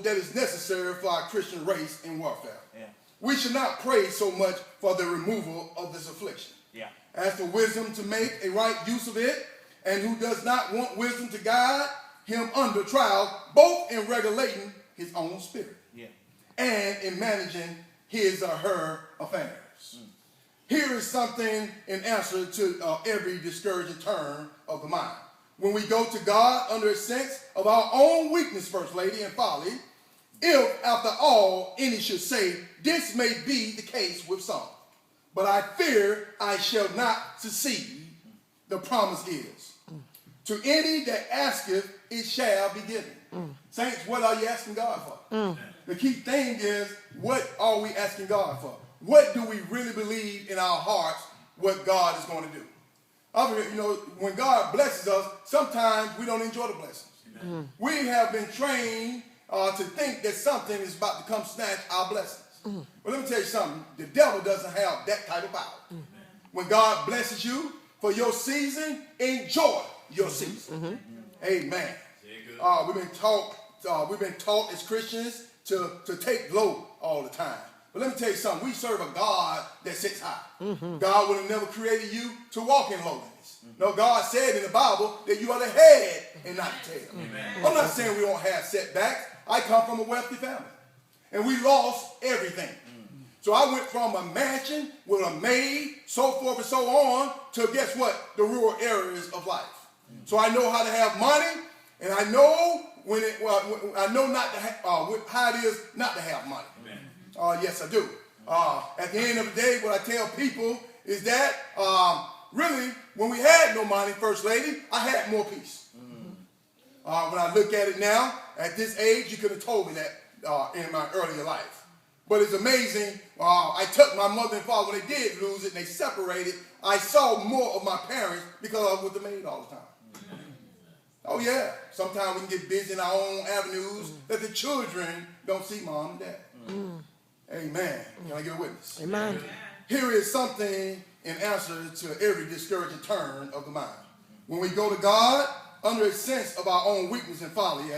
that is necessary for our Christian race in warfare. Yeah. We should not pray so much for the removal of this affliction. Yeah. As for wisdom to make a right use of it, and who does not want wisdom to guide him under trial, both in regulating his own spirit and in managing his or her affairs. Here is something in answer to every discouraging turn of the mind. When we go to God under a sense of our own weakness, First Lady, and folly, if, after all, any should say, this may be the case with some, but I fear I shall not succeed, the promise is, to any that asketh, it shall be given. Saints, what are you asking God for? The key thing is, what are we asking God for? What do we really believe in our hearts what God is going to do? You know, when God blesses us, sometimes we don't enjoy the blessings. We have been trained to think that something is about to come snatch our blessings. But let me tell you something. The devil doesn't have that type of power. When God blesses you for your season, enjoy your season. Amen. We've been taught as Christians to take low all the time. But let me tell you something. We serve a God that sits high. God would have never created you to walk in lowliness. No, God said in the Bible that you are the head and not the tail. I'm not saying we don't have setbacks. I come from a wealthy family. And we lost everything. So I went from a mansion with a maid, so forth and so on, to guess what? The rural areas of life. So I know how to have money, and I know how it is not to have money. Yes, I do. At the end of the day, what I tell people is that really, when we had no money, First Lady, I had more peace. When I look at it now, at this age, you could have told me that in my earlier life. But it's amazing. I took my mother and father when they did lose it and they separated. I saw more of my parents because I was with the maid all the time. Oh, yeah. Sometimes we can get busy in our own avenues that the children don't see mom and dad. Amen. Can I get a witness? Amen. Here is something in answer to every discouraging turn of the mind. When we go to God under a sense of our own weakness and folly, as